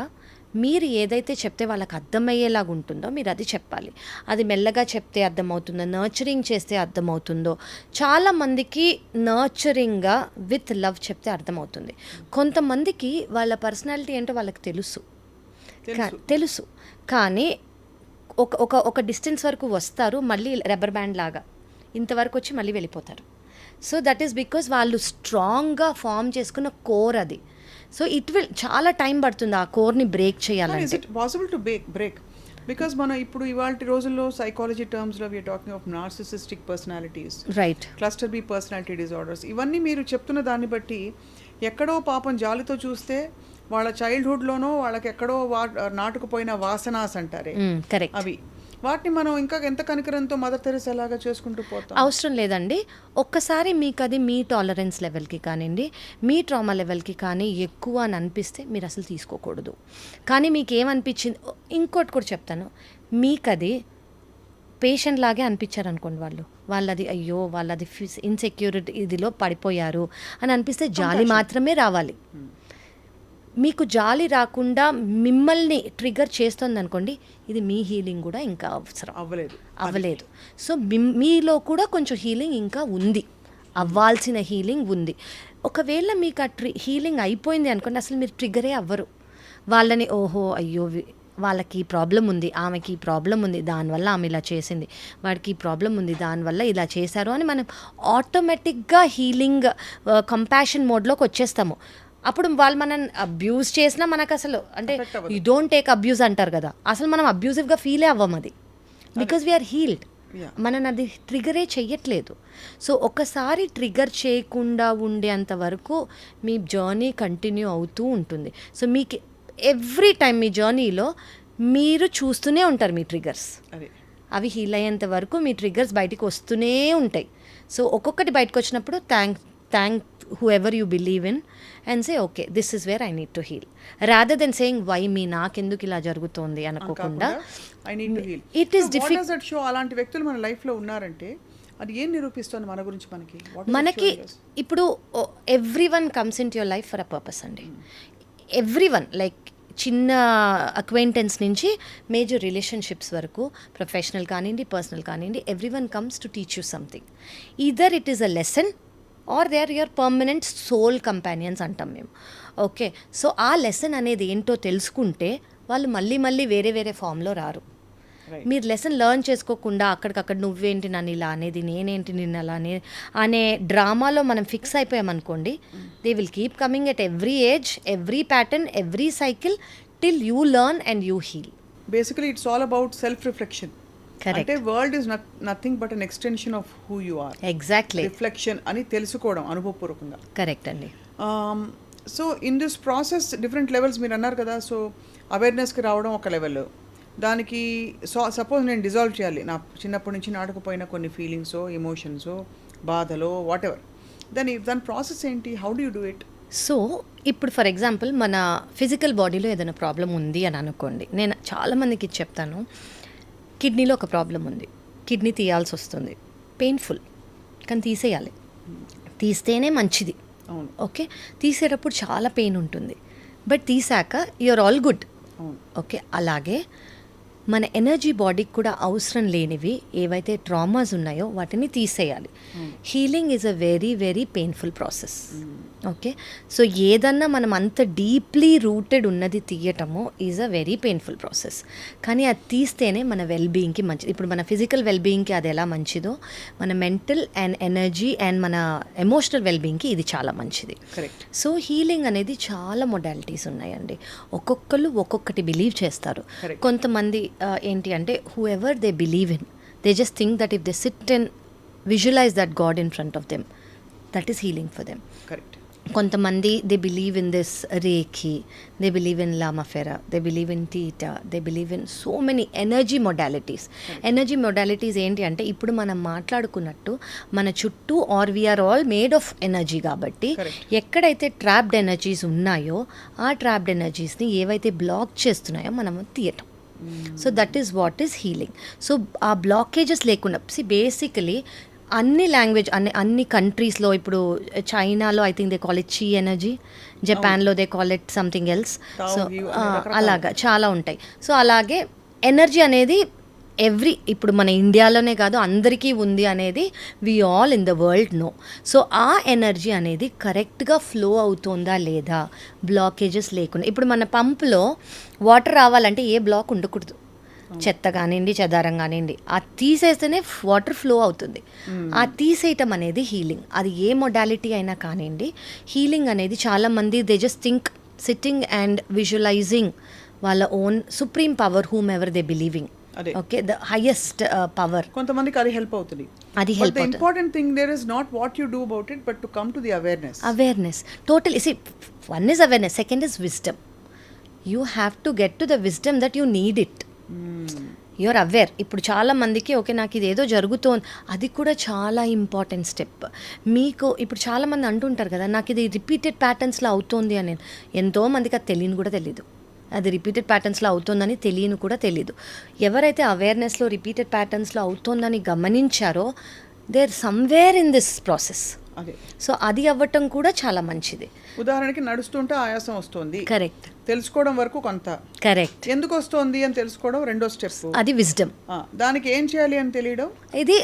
మీరు ఏదైతే చెప్తే వాళ్ళకి అర్థమయ్యేలాగా ఉంటుందో మీరు అది చెప్పాలి. అది మెల్లగా చెప్తే అర్థమవుతుందో, నర్చరింగ్ చేస్తే అర్థమవుతుందో. చాలామందికి నర్చరింగ్గా విత్ లవ్ చెప్తే అర్థమవుతుంది. కొంతమందికి వాళ్ళ పర్సనాలిటీ ఏంటో వాళ్ళకి తెలుసు కానీ ఒక డిస్టెన్స్ వరకు వస్తారు, మళ్ళీ రబ్బర్ బ్యాండ్ లాగా ఇంతవరకు వచ్చి మళ్ళీ వెళ్ళిపోతారు. సో దట్ ఈస్ బికాస్ వాళ్ళు స్ట్రాంగ్గా ఫామ్ చేసుకున్న కోర్ అది. సో ఇట్ విల్ చాలా టైం పడుతుంది ఆ కోర్ని బ్రేక్ చేయాలంటే. Is it possible to break? Because మనం ఇప్పుడు ఇవాళ రోజుల్లో సైకాలజీ టర్మ్స్లో we're talking of narcissistic personalities, right, cluster B personality disorders. ఇవన్నీ మీరు చెప్తున్న దాన్ని బట్టి ఎక్కడో పాపం జాలితో చూస్తే వాళ్ళ చైల్డ్హుడ్లోనో వాళ్ళకి ఎక్కడో నాటుకుపోయిన వాసనాస్ అంటారే, కరెక్ట్, అవి వాటిని మనం ఇంకా ఎంత కనికరంతో మదర్ తెరెసా లాగా చేసుకుంటూ పోతాం. అవసరం లేదండి. ఒక్కసారి మీకు అది మీ టాలరెన్స్ లెవెల్కి కానివ్వండి, మీ ట్రామా లెవెల్కి కానీ ఎక్కువ అని అనిపిస్తే మీరు అసలు తీసుకోకూడదు. కానీ మీకు ఏమనిపించింది, ఇంకోటి కూడా చెప్తాను, మీకు అది పేషెంట్ లాగే అనిపించారు అనుకోండి, వాళ్ళది అయ్యో వాళ్ళది ఇన్సెక్యూరిటీ ఇదిలో పడిపోయారు అని అనిపిస్తే జాలి మాత్రమే రావాలి. మీకు జాలి రాకుండా మిమ్మల్ని ట్రిగర్ చేస్తుంది అనుకోండి, ఇది మీ హీలింగ్ కూడా ఇంకా అవసరం అవ్వలేదు. సో మీలో కూడా కొంచెం హీలింగ్ ఇంకా ఉంది, అవ్వాల్సిన హీలింగ్ ఉంది. ఒకవేళ మీకు ఆ హీలింగ్ అయిపోయింది అనుకోండి, అసలు మీరు ట్రిగరే అవ్వరు. వాళ్ళని ఓహో అయ్యో వాళ్ళకి ప్రాబ్లం ఉంది, ఆమెకి ప్రాబ్లం ఉంది, దానివల్ల ఆమె ఇలా చేసింది, వాడికి ప్రాబ్లం ఉంది, దానివల్ల ఇలా చేశారు అని మనం ఆటోమేటిక్గా హీలింగ్ కంపాషన్ మోడ్లోకి వచ్చేస్తాము. అప్పుడు వాళ్ళు మనం అబ్యూజ్ చేసినా మనకు అసలు అంటే యూ డోంట్ టేక్ అబ్యూజ్ అంటారు కదా, అసలు మనం అబ్యూజివ్గా ఫీలే అవ్వం అది, బికాజ్ వీఆర్ హీల్డ్. మనం అది ట్రిగరే చెయ్యట్లేదు. సో ఒకసారి ట్రిగర్ చేయకుండా ఉండేంత వరకు మీ జర్నీ కంటిన్యూ అవుతూ ఉంటుంది. సో మీకు ఎవ్రీ టైం మీ జర్నీలో మీరు చూస్తూనే ఉంటారు మీ ట్రిగర్స్, అవి హీల్ అయ్యేంత వరకు మీ ట్రిగర్స్ బయటికి వస్తూనే ఉంటాయి. సో ఒక్కొక్కటి బయటకు వచ్చినప్పుడు thank whoever you believe in and say okay this is where I need to heal rather than saying why me నాకెందుకు ఇలా జరుగుతోంది అనుకోకుండా I need to heal. It is difficult. What does that show? అలాంటి వ్యక్తులు మన లైఫ్లో ఉన్నారంటే అది ఏం నిరూపిస్తుంది మన గురించి? మనకి ఇప్పుడు everyone comes in to your life for a purpose అండి. ఎవ్రీవన్ లైక్ చిన్న అక్వైంటెన్స్ నుంచి మేజర్ రిలేషన్షిప్స్ వరకు, ప్రొఫెషనల్ కానివ్వండి, పర్సనల్ కానివ్వండి, everyone comes to teach you something. Either it is a lesson or they are your permanent soul companions అంటాం మేము. Okay, so ఆ lesson అనేది ఏంటో తెలుసుకుంటే వాళ్ళు మళ్ళీ వేరే ఫామ్లో రారు. మీరు లెసన్ లెర్న్ చేసుకోకుండా అక్కడికక్కడ నువ్వేంటి నన్ను ఇలా అనేది, నేనేంటి నిన్ను అలా అనే డ్రామాలో మనం ఫిక్స్ అయిపోయామనుకోండి, they will keep coming at every age, every pattern, every cycle till you learn and you heal. Basically it's all about self reflection. అంటే world is nothing but an extension of who you are. Exactly, reflection అని తెలుసుకోవడం అనుభవపూర్వకంగా. Correct అండి. So in this process different levels మీరు అన్నారు కదా. So అవేర్నెస్కి రావడం ఒక లెవెల్, దానికి సపోజ్ నేను డిజాల్వ్ చేయాలి నా చిన్నప్పటి నుంచి నాటుకుపోయిన కొన్ని ఫీలింగ్సో, ఎమోషన్సో, బాధలో, వాట్ ఎవర్, దాని ప్రాసెస్ ఏంటి? How do you do it? So ఇప్పుడు ఫర్ ఎగ్జాంపుల్ మన ఫిజికల్ బాడీలో ఏదైనా ప్రాబ్లం ఉంది అని అనుకోండి, నేను చాలామందికి చెప్తాను, కిడ్నీలో ఒక ప్రాబ్లం ఉంది, కిడ్నీ తీయాల్సి వస్తుంది, పెయిన్ఫుల్, కానీ తీసేయాలి, తీస్తేనే మంచిది. ఓకే, తీసేటప్పుడు చాలా పెయిన్ ఉంటుంది, బట్ తీసాక యూఆర్ ఆల్ గుడ్. ఓకే, అలాగే మన ఎనర్జీ బాడీకి కూడా అవసరం లేనివి ఏవైతే ట్రామాస్ ఉన్నాయో వాటిని తీసేయాలి. Healing is a very very painful process. Okay, so ఏదన్నా మనం అంత డీప్లీ రూటెడ్ ఉన్నది తీయటము is a very painful process. కానీ అది తీస్తేనే మన వెల్బీయింగ్కి మంచిది. ఇప్పుడు మన ఫిజికల్ వెల్బీయింగ్కి అది ఎలా మంచిదో, మన మెంటల్ అండ్ ఎనర్జీ అండ్ మన ఎమోషనల్ వెల్బీయింగ్కి ఇది చాలా మంచిది. సో హీలింగ్ అనేది చాలా మొడాలిటీస్ ఉన్నాయండి. ఒక్కొక్కరు ఒక్కొక్కటి బిలీవ్ చేస్తారు. కొంతమంది ఏంటి అంటే whoever they believe in, they just think that if they sit and visualize that God in front of them, that is healing for them. Correct. కొంతమంది they believe in this reiki, they believe in Lama Fera, they believe in theta, they believe in so many energy modalities. Energy modalities ఏంటి అంటే ఇప్పుడు మనం మాట్లాడుకున్నట్టు మన చుట్టూ or we're all made of energy కాబట్టి ఎక్కడైతే ట్రాప్డ్ ఎనర్జీస్ ఉన్నాయో ఆ ట్రాప్డ్ ఎనర్జీస్ని ఏవైతే బ్లాక్ చేస్తున్నాయో మనము తీయటం. So that is what is healing. So ఆ బ్లాకేజెస్ లేకుండా బేసికలీ అన్ని లాంగ్వేజ్ అన్ని కంట్రీస్లో ఇప్పుడు చైనాలో I think they call it చీ ఎనర్జీ, జపాన్లో they call it something else. So అలాగా చాలా ఉంటాయి. సో అలాగే ఎనర్జీ అనేది ఇప్పుడు మన ఇండియాలోనే కాదు అందరికీ ఉంది అనేది we all in the world know. So ఆ ఎనర్జీ అనేది కరెక్ట్గా ఫ్లో అవుతుందా లేదా, బ్లాకేజెస్ లేకుండా. ఇప్పుడు మన పంపులో వాటర్ రావాలంటే ఏ బ్లాక్ ఉండకూడదు, చెత్త కానివ్వండి చెదారం కానివ్వండి, అది తీసేస్తేనే వాటర్ ఫ్లో అవుతుంది. ఆ తీసేయటం అనేది హీలింగ్. అది ఏ మొడాలిటీ అయినా కానివ్వండి, హీలింగ్ అనేది చాలామంది they just think sitting and visualizing వాళ్ళ own supreme power whomever they believing. Okay, the highest power. కొంతమందికి అది హెల్ప్ అవుతుంది. అది హెల్ప్ అవుతుంది. Important thing there is not what you do about it but to come to the awareness. Total see one is awareness, second is wisdom. You have to get to the wisdom that you need it. You're aware. ఇప్పుడు చాలా మందికి okay నాకు ఇది ఏదో జరుగుతోంది, అది కూడా చాలా ఇంపార్టెంట్ స్టెప్. మీకు ఇప్పుడు చాలామంది అంటుంటారు కదా నాకు ఇది రిపీటెడ్ ప్యాటర్న్స్లో అవుతోంది అని. ఎంతోమందికి అది తెలియని కూడా తెలీదు, అది రిపీటెడ్ ప్యాటర్న్స్లో అవుతోందని తెలియని కూడా తెలీదు. ఎవరైతే అవేర్నెస్లో రిపీటెడ్ ప్యాటర్న్స్లో అవుతోందని గమనించారో they are somewhere in this process. So అది అవ్వటం కూడా చాలా మంచిది. ఉదాహరణకి నడుస్తుంటే ఆయాసం వస్తుంది, కరెక్ట్, తెలుసుకోవడం వరకు కొంత, కరెక్ట్, ఎందుకు వస్తుంది అని తెలుసుకోవడం రెండో స్టెప్, అది విజ్డమ్. దానికి ఏం చేయాలి అని తెలియడం, ఇది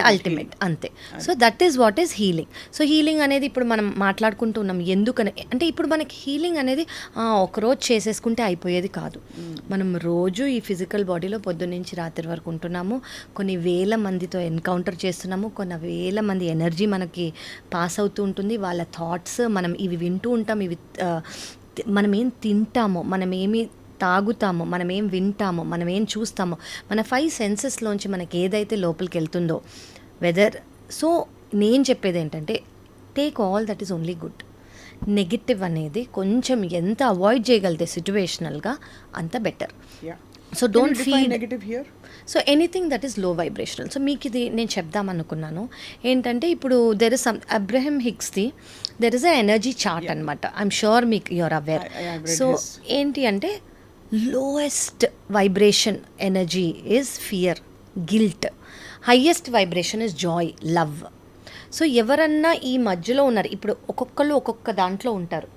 అల్టిమేట్ అంతే. So that is what is healing. So healing అనేది ఇప్పుడు మనం మాట్లాడుకుంటున్నాం ఎందుకని అంటే ఇప్పుడు మనకి హీలింగ్ అనేది ఒకరోజు చేసేసుకుంటే అయిపోయేది కాదు. మనం రోజు ఈ ఫిజికల్ బాడీలో పొద్దున్నుంచి రాత్రి వరకు ఉంటున్నాము, కొన్ని వేల మందితో ఎన్కౌంటర్ చేస్తున్నాము, కొన్ని వేల మంది ఎనర్జీ మనకి పాస్ అవుతూ ఉంటుంది, వాళ్ళ థాట్స్ మనం ఇవి వింటూ ఉంటాం, ఇవి మనం ఏం తింటామో, మనం ఏమి తాగుతామో, మనం ఏం వింటామో, మనం ఏం చూస్తామో, మన 5 సెన్సెస్లోంచి మనకి ఏదైతే లోపలికి వెళ్తుందో వెదర్. సో నేను చెప్పేది ఏంటంటే take all that is only good. Negative అనేది కొంచెం ఎంత అవాయిడ్ చేయగలితే సిచ్యువేషనల్గా అంత better. So don't feel negative here. So anything that is low vibrational. So మీకు ఇది నేను చెప్దామనుకున్నాను ఏంటంటే ఇప్పుడు దెర్ ఇస్ సమ్ అబ్రహం హిగ్స్ది there is a energy chart అనమాట. ఐఎమ్ షూర్ మీకు యూఆర్ అవేర్. సో ఏంటి అంటే lowest vibration energy is fear, guilt. Highest vibration is joy, love. So ఎవరన్నా ఈ మధ్యలో ఉన్నారు, ఇప్పుడు ఒక్కొక్కరు ఒక్కొక్క దాంట్లో ఉంటారు.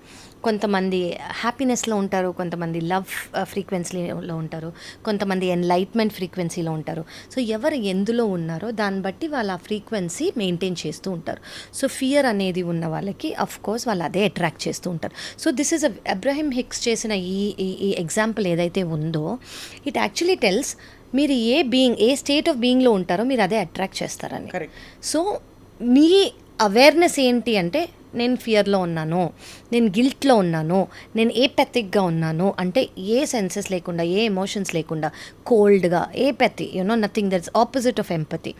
కొంతమంది హ్యాపీనెస్లో ఉంటారు, కొంతమంది లవ్ ఫ్రీక్వెన్సీలో ఉంటారు, కొంతమంది ఎన్లైట్మెంట్ ఫ్రీక్వెన్సీలో ఉంటారు. సో ఎవరు ఎందులో ఉన్నారో దాన్ని బట్టి వాళ్ళ ఫ్రీక్వెన్సీ మెయింటైన్ చేస్తూ ఉంటారు. సో ఫియర్ అనేది ఉన్న వాళ్ళకి అఫ్ కోర్స్ వాళ్ళు అదే అట్రాక్ట్ చేస్తూ ఉంటారు. So this is Abraham Higgs చేసిన ఈ ఎగ్జాంపుల్ ఏదైతే ఉందో ఇట్ యాక్చువల్లీ టెల్స్ మీరు ఏ స్టేట్ ఆఫ్ బీయింగ్లో ఉంటారో మీరు అదే అట్రాక్ట్ చేస్తారని. సో మీ అవేర్నెస్ ఏంటి అంటే నేను ఫియర్లో ఉన్నాను, నేను గిల్ట్లో ఉన్నాను, నేను ఏపెథిక్గా ఉన్నాను అంటే ఏ సెన్సెస్ లేకుండా, ఏ ఎమోషన్స్ లేకుండా, కోల్డ్గా, apathy nothing that's opposite of empathy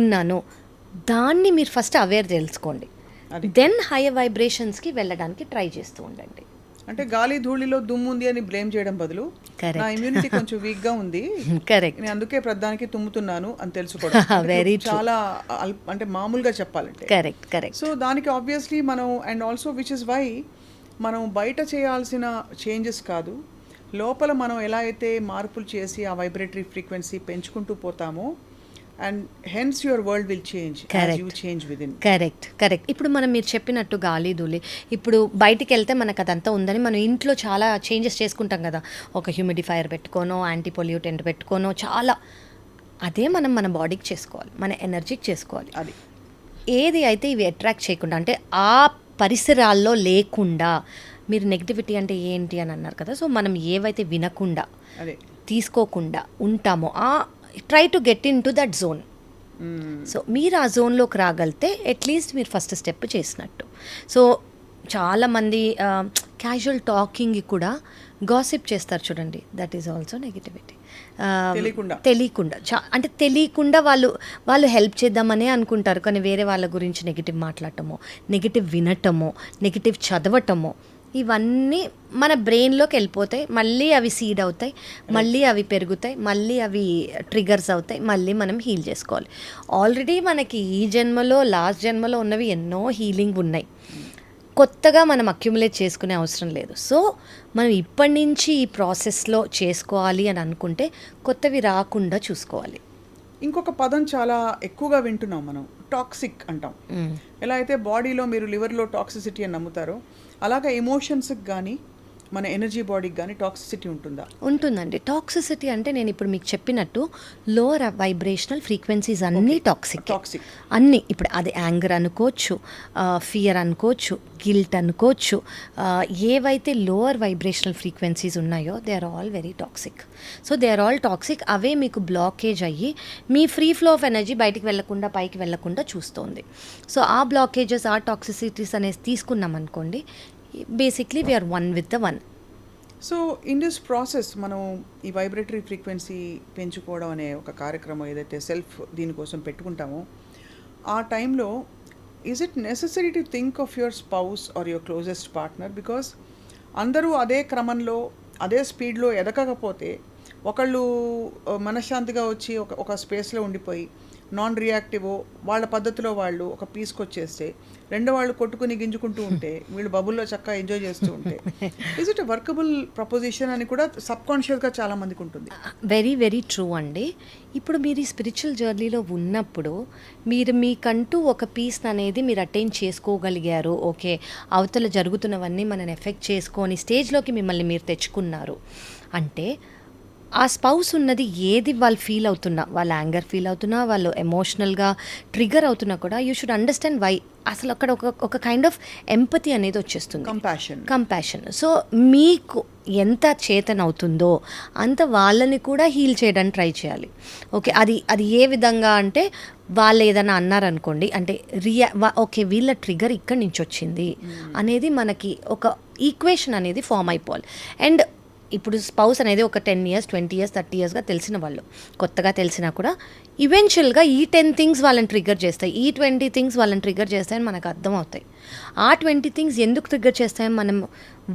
ఉన్నాను. దాన్ని మీరు ఫస్ట్ అవేర్ తెలుసుకోండి, దెన్ హైయర్ వైబ్రేషన్స్కి వెళ్ళడానికి ట్రై చేస్తూ ఉండండి. అంటే గాలి ధూళిలో దుమ్ము ఉంది అని బ్లేమ్ చేయడం బదులు నా ఇమ్యూనిటీ కొంచెం వీక్ గా ఉంది, కరెక్ట్, నేను అందుకే ప్రధానికి తుమ్ముతున్నాను అని తెలుసుకోవడం వెరీ చాలా అంటే మామూలుగా చెప్పాలంటే కరెక్ట్ కరెక్ట్. సో దానికి ఆబ్వియస్లీ మనం and also which is why మనం బయట చేయాల్సిన చేంజెస్ కాదు, లోపల మనం ఎలా అయితే మార్పులు చేసి ఆ వైబ్రేటరీ ఫ్రీక్వెన్సీ పెంచుకుంటూ పోతామో and hence your world will change as you change within. Correct. ఇప్పుడు మనం మీరు చెప్పినట్టు గాలి ధూళి ఇప్పుడు బయటికి వెళ్తే మనకు అదంతా ఉందని మనం ఇంట్లో చాలా చేంజెస్ చేసుకుంటాం కదా, ఒక హ్యూమిడిఫైయర్ పెట్టుకోనో, యాంటీ పొల్యూటెంట్ పెట్టుకోనో, చాలా అదే మనం మన బాడీకి చేసుకోవాలి, మన ఎనర్జీకి చేసుకోవాలి. అది ఏది అయితే ఇవి అట్రాక్ట్ చేయకుండా అంటే ఆ పరిసరాల్లో లేకుండా. మీరు నెగిటివిటీ అంటే ఏంటి అని అన్నారు కదా, సో మనం ఏవైతే వినకుండా తీసుకోకుండా ఉంటామో try to get in to that zone. So మీరు ఆ జోన్లోకి రాగలితే అట్లీస్ట్ మీరు ఫస్ట్ స్టెప్ చేసినట్టు. సో చాలామంది క్యాజువల్ టాకింగ్ కూడా గాసిప్ చేస్తారు చూడండి, దట్ ఈస్ ఆల్సో నెగిటివిటీ. అంటే తెలియకుండా వాళ్ళు హెల్ప్ చేద్దామనే అనుకుంటారు, కానీ వేరే వాళ్ళ గురించి నెగిటివ్ మాట్లాడటమో, నెగిటివ్ వినటమో, నెగిటివ్ చదవటమో, ఇవన్నీ మన బ్రెయిన్లోకి వెళ్ళిపోతాయి. మళ్ళీ అవి సీడ్ అవుతాయి, మళ్ళీ అవి పెరుగుతాయి, మళ్ళీ అవి ట్రిగర్స్ అవుతాయి, మళ్ళీ మనం హీల్ చేసుకోవాలి. ఆల్రెడీ మనకి ఈ జన్మలో లాస్ట్ జన్మలో ఉన్నవి ఎన్నో హీలింగ్ ఉన్నాయి, కొత్తగా మనం అక్యుములేట్ చేసుకునే అవసరం లేదు. సో మనం ఇప్పటి నుంచి ఈ ప్రాసెస్లో చేసుకోవాలి అని అనుకుంటే కొత్తవి రాకుండా చూసుకోవాలి. ఇంకొక పదం చాలా ఎక్కువగా వింటున్నాం మనం, టాక్సిక్ అంటాం. ఎలా అయితే బాడీలో మీరు లివర్లో టాక్సిసిటీ అని నమ్ముతారో, అలాగా ఎమోషన్స్కి కానీ మన ఎనర్జీ బాడీకి కానీ టాక్సిసిటీ ఉంటుందా? ఉంటుందండి. టాక్సిసిటీ అంటే నేను ఇప్పుడు మీకు చెప్పినట్టు లోవర్ వైబ్రేషనల్ ఫ్రీక్వెన్సీస్ అన్నీ టాక్సిక్. అన్నీ ఇప్పుడు అది యాంగర్ అనుకోవచ్చు, ఫియర్ అనుకోవచ్చు, గిల్ట్ అనుకోవచ్చు, ఏవైతే లోవర్ వైబ్రేషనల్ ఫ్రీక్వెన్సీస్ ఉన్నాయో they are all very toxic. So they are all toxic. అవే మీకు బ్లాకేజ్ అయ్యి మీ ఫ్రీ ఫ్లో ఆఫ్ ఎనర్జీ బయటికి వెళ్లకుండా పైకి వెళ్లకుండా చూస్తుంది. సో ఆ బ్లాకేజెస్, ఆ టాక్సిసిటీస్ అనేది తీసుకున్నాం అనుకోండి, basically we are one with the one. So in this process మనం ఈ వైబ్రేటరీ ఫ్రీక్వెన్సీ పెంచుకోవడం అనే ఒక కార్యక్రమం ఏదైతే సెల్ఫ్ దీనికోసం పెట్టుకుంటామో, ఆ టైంలో is it necessary to think of your spouse are your closest partner? Because అందరూ అదే క్రమంలో అదే స్పీడ్లో ఎదగకపోతే ఒకళ్ళు మనశ్శాంతిగా వచ్చి ఒక స్పేస్లో ఉండిపోయి నాన్ రియాక్టివ్ వాళ్ళ పద్ధతిలో వాళ్ళు ఒక పీస్కి వచ్చేస్తే, రెండో వాళ్ళు కొట్టుకుని గింజుకుంటూ ఉంటే వీళ్ళు బబుల్లో చక్కగా ఎంజాయ్ చేస్తూ ఉంటే, is it a workable proposition అని కూడా సబ్కాన్షియస్గా చాలా మందికి ఉంటుంది. వెరీ వెరీ ట్రూ అండి. ఇప్పుడు మీరు ఈ స్పిరిచువల్ జర్నీలో ఉన్నప్పుడు మీరు మీకంటూ ఒక పీస్ అనేది మీరు అటైన్ చేసుకోగలిగారు. ఓకే, అవతల జరుగుతున్నవన్నీ మనని ఎఫెక్ట్ చేసుకొని స్టేజ్లోకి మిమ్మల్ని మీరు తెచ్చుకున్నారు అంటే, ఆ స్పౌస్ ఉన్నది ఏది వాళ్ళు ఫీల్ అవుతున్నా, వాళ్ళు యాంగర్ ఫీల్ అవుతున్నా, వాళ్ళు ఎమోషనల్గా ట్రిగర్ అవుతున్నా కూడా యూ షుడ్ అండర్స్టాండ్ వై. అసలు అక్కడ ఒక కైండ్ ఆఫ్ ఎంపతి అనేది వచ్చేస్తుంది, కంపాషన్. సో మీకు ఎంత చేతన అవుతుందో అంత వాళ్ళని కూడా హీల్ చేయడానికి ట్రై చేయాలి. ఓకే, అది ఏ విధంగా అంటే, వాళ్ళు ఏదైనా అన్నారనుకోండి, అంటే ఓకే వీళ్ళ ట్రిగర్ ఇక్కడి నుంచి వచ్చింది అనేది మనకి ఒక ఈక్వేషన్ అనేది ఫామ్ అయిపోవాలి. అండ్ ఇప్పుడు స్పౌస్ అనేది ఒక 10 years 20 years 30 yearsగా తెలిసిన వాళ్ళు, కొత్తగా తెలిసినా కూడా ఈవెన్చువల్గా ఈ 10 things వాళ్ళని ట్రిగర్ చేస్తాయి, ఈ 20 things వాళ్ళని ట్రిగర్ చేస్తాయని మనకు అర్థం అవుతాయి. ఆ 20 things ఎందుకు ట్రిగర్ చేస్తాయని మనం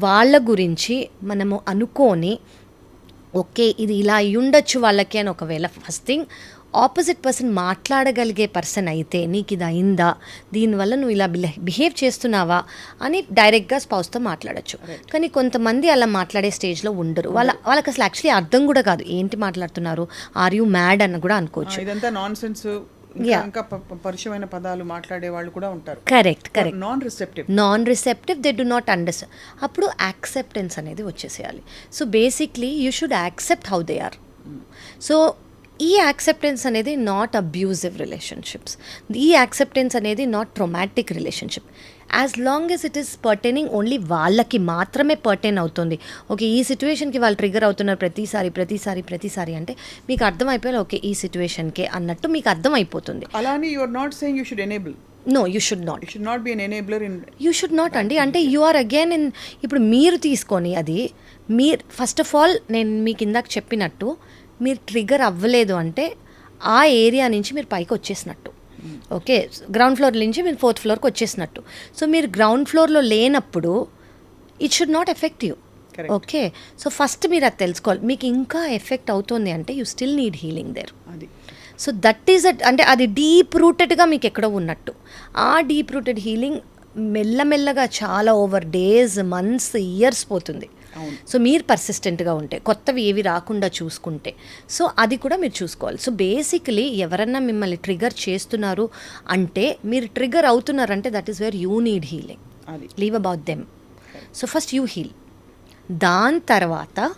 వాళ్ళ గురించి మనము అనుకొని, ఓకే ఇది ఇలా అయి ఉండొచ్చు వాళ్ళకి అని ఒకవేళ ఫస్ట్ థింగ్ ఆపోజిట్ పర్సన్ మాట్లాడగలిగే పర్సన్ అయితే, నీకు ఇది అయిందా, దీనివల్ల నువ్వు ఇలా బిహేవ్ చేస్తున్నావా అని డైరెక్ట్గా స్పౌస్తో మాట్లాడచ్చు. కానీ కొంతమంది అలా మాట్లాడే స్టేజ్లో ఉండరు. వాళ్ళకి అసలు యాక్చువల్లీ అర్థం కూడా కాదు ఏంటి మాట్లాడుతున్నారు, ఆర్ యూ మ్యాడ్ అని కూడా అనుకోవచ్చు. ఇదంతా నాన్ సెన్స్, ఇంకా పరిచయమైన పదాలు మాట్లాడే వాళ్ళు కూడా ఉంటారు. Correct. Non receptive, they do not understand. అప్పుడు యాక్సెప్టెన్స్ అనేది వచ్చేసేయాలి. So basically you should accept how they are. So ఈ యాక్సెప్టెన్స్ అనేది నాట్ అబ్యూజివ్ రిలేషన్షిప్స్, ఈ యాక్సెప్టెన్స్ అనేది not traumatic relationship. As long as it is pertaining only వాళ్ళకి మాత్రమే pertain అవుతుంది. ఓకే ఈ సిచ్యువేషన్కి వాళ్ళు ట్రిగర్ అవుతున్నారు ప్రతిసారి అంటే మీకు అర్థమైపోయాలి, ఓకే ఈ సిచ్యువేషన్కే అన్నట్టు మీకు అర్థమైపోతుంది. అలానే you are not saying you should enable. No, you should not. You should not be an enabler in. You should not అండి. అంటే యు ఆర్ అగైన్ ఇన్, ఇప్పుడు మీరు తీసుకొని అది మీరు ఫస్ట్ ఆఫ్ ఆల్ నేను మీకు ఇందాక చెప్పినట్టు మీరు ట్రిగర్ అవ్వలేదు అంటే ఆ ఏరియా నుంచి మీరు పైకి వచ్చేసినట్టు. ఓకే, గ్రౌండ్ ఫ్లోర్ నుంచి మీరు 4th floorకి వచ్చేసినట్టు. సో మీరు గ్రౌండ్ ఫ్లోర్లో లేనప్పుడు it should not effect you. Okay, so first మీరు అది తెలుసుకోవాలి. మీకు ఇంకా ఎఫెక్ట్ అవుతుంది అంటే you still need healing there. So that is అంటే అది డీప్ రూటెడ్గా మీకు ఎక్కడో ఉన్నట్టు. ఆ డీప్ రూటెడ్ హీలింగ్ మెల్లమెల్లగా చాలా ఓవర్ డేస్, మంత్స్, ఇయర్స్ పోతుంది. సో మీరు పర్సిస్టెంట్గా ఉంటే, కొత్తవి ఏవి రాకుండా చూసుకుంటే, సో అది కూడా మీరు చూసుకోవాలి. సో బేసికలీ ఎవరన్నా మిమ్మల్ని ట్రిగర్ చేస్తున్నారు అంటే, మీరు ట్రిగర్ అవుతున్నారంటే that is where you need healing. Leave about them. So first you heal, దాని తర్వాత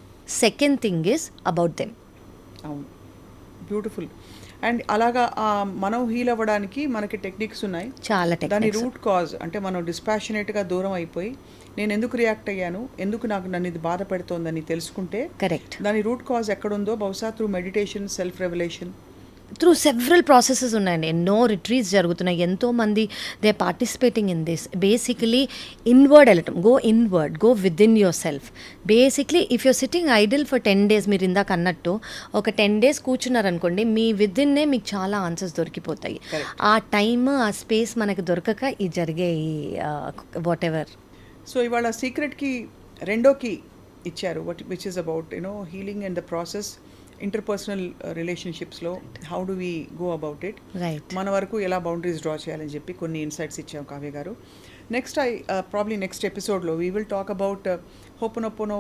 second thing is about them. అవును, బ్యూటిఫుల్. అండ్ అలాగా మనం హీల్ అవ్వడానికి మనకి టెక్నిక్స్ ఉన్నాయి, చాలా టెక్నిక్స్. దాని రూట్ కాజ్ అంటే మనం డిస్పాషనేట్గా దూరం అయిపోయి నేను ఎందుకు రియాక్ట్ అయ్యాను, ఎందుకు నన్ను ఇది బాధ పెడుతోందని తెలుసుకుంటే, కరెక్ట్, దాని రూట్ కాజ్ ఎక్కడుందో బహుశా through meditation, self revolution through several processes ఉన్నాయండి, ఎన్నో రిట్రీట్స్ జరుగుతున్నాయి, ఎంతోమంది they participating in this. Basically inward వెళ్ళటం, go inward, go within yourself. Basically if you're sitting idle for 10 days, మీరు ఇందాక అన్నట్టు ఒక 10 days కూర్చున్నారనుకోండి, మీ విదిన్నే మీకు చాలా ఆన్సర్స్ దొరికిపోతాయి. ఆ టైమ్, ఆ స్పేస్ మనకి దొరకక ఈ జరిగే ఈ వాట్ ఎవర్. సో ఇవాళ సీక్రెట్కి రెండో కీ ఇచ్చారు, which is about healing and the process interpersonal రిలేషన్షిప్స్లో how do we go about it, right. మన వరకు ఎలా బౌండరీస్ డ్రా చేయాలని చెప్పి కొన్ని ఇన్సైట్స్ ఇచ్చాం Kavya garu. Next probably next ఎపిసోడ్లో we will talk about ho'oponopono.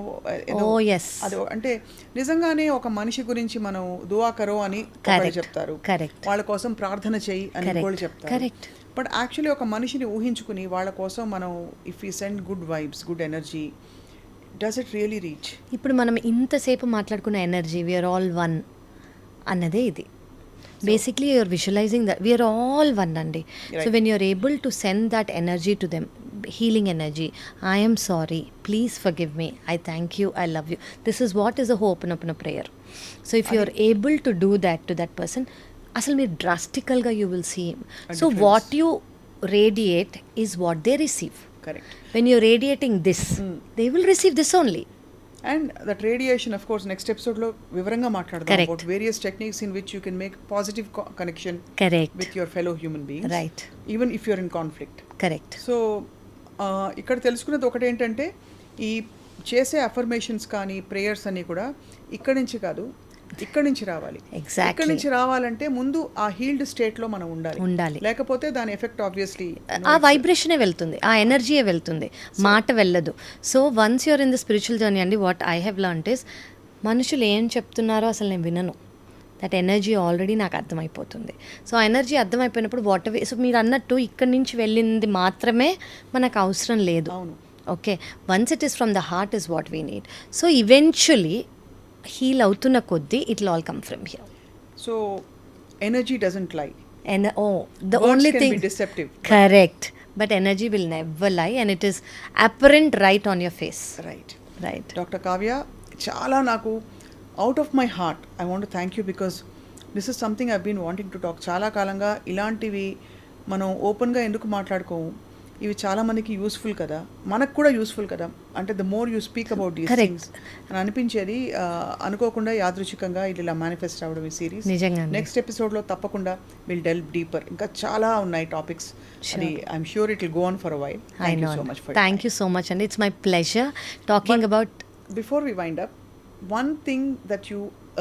Oh, yes. అది అంటే నిజంగానే ఒక మనిషి గురించి మనం దువా కరో అని ఒకళ్ళు చెప్తారు, Correct. వాళ్ళ కోసం ప్రార్థన చేయి అని Correct. కూడా చెప్తారు. Correct. బట్ యాక్చువల్లీ ఒక మనిషిని ఊహించుకుని వాళ్ళ కోసం మనం if you send good vibes, good energy, does it really reach? ఇప్పుడు మనం ఇంతసేపు మాట్లాడుకున్న ఎనర్జీ, వీఆర్ ఆల్ వన్ అన్నదే ఇది. Basically you're visualizing that we're all one అండి. So when you're able to send that energy to them, healing energy, I am sorry, please forgive me, I thank you, I love you, this is what is a open up prayer. So if you are able to do that to that person, asal meer drastically ga you will see him. So what you radiate is what they receive. Correct. When you're radiating this, they will receive this only. And that radiation, of course, next episode lo vivaranga maatladam Correct. about various techniques in which you can make positive connection Correct. with your fellow human beings, Right. even if you're in conflict. Correct. So ఇక్కడ తెలుసుకున్నది ఒకటి ఏంటంటే, ఈ చేసే affirmations కానీ prayers అన్నీ కూడా ఇక్కడి నుంచి కాదు, ఇక్కడి నుంచి రావాలి. Exactly. ఇక్కడి నుంచి రావాలంటే ముందు ఆ హీల్డ్ స్టేట్లో మనం ఉండాలి, లేకపోతే దాని ఎఫెక్ట్ ఆబ్వియస్లీ ఆ వైబ్రేషనే వెళ్తుంది, ఆ ఎనర్జీయే వెళ్తుంది, మాట వెళ్ళదు. So once you're in the spiritual journey అండి, what I have learned is, మనుషులు ఏం చెప్తున్నారో అసలు నేను వినను. దట్ ఎనర్జీ ఆల్రెడీ నాకు అర్థమైపోతుంది. సో ఆ ఎనర్జీ అర్థమైపోయినప్పుడు వాట్ ఎవే, సో మీరు అన్నట్టు ఇక్కడి నుంచి వెళ్ళింది మాత్రమే మనకు అవసరం లేదు. Okay, once it is from the heart is what we need. So eventually heal అవుతున్న కొద్దీ it will all come from here. So energy doesn't lie, And the only can thing be deceptive. Correct, but energy will never lie and it is apparent right on your face. Right. Doctor Kavya, చాలా నాకు out of my heart I want thank you, because this is something I been wanting to talk. చాలా కాలంగా ఇలాంటివి మనం ఓపెన్గా ఎందుకు మాట్లాడుకోము, ఇవి చాలా మందికి యూస్ఫుల్ కదా, మనకు కూడా యూస్ఫుల్ కదా, అంటే the more you speak about these things అని అనిపించేది. అనుకోకుండా యాదృచ్ఛికంగా ఇది ఇలా మేనిఫెస్ట్ అవ్వడం ఈ సిరీస్. నిజంగా నెక్స్ట్ ఎపిసోడ్లో తప్పకుండా విల్ డెల్వ్ డీపర్, ఇంకా చాలా ఉన్నాయి టాపిక్స్, అది I'm sure it will go on for a while. I know. Thank you so much and it's my pleasure talking about. Before we wind up, one thing that you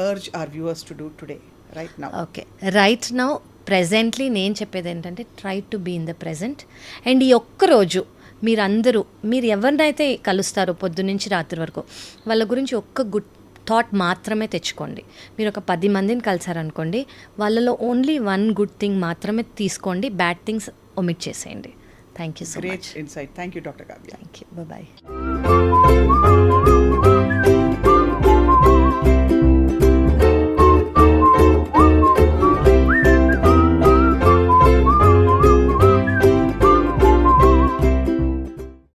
urge our viewers to do today, right now. Okay, right now presently నేను చెప్పేది ఏంటంటే, try to be in the present. And ఈ ఒక్కరోజు మీరందరూ, మీరు ఎవరినైతే కలుస్తారో పొద్దున్నుంచి రాత్రి వరకు, వాళ్ళ గురించి ఒక్క గుడ్ థాట్ మాత్రమే తెచ్చుకోండి. మీరు ఒక 10 మందిని కలిసారనుకోండి, వాళ్ళలో ఓన్లీ 1 గుడ్ థింగ్ మాత్రమే తీసుకోండి, బ్యాడ్ థింగ్స్ ఒమిట్ చేసేయండి. Thank you so much. Great insight. Thank you, Dr. Kavya. Thank you, bye.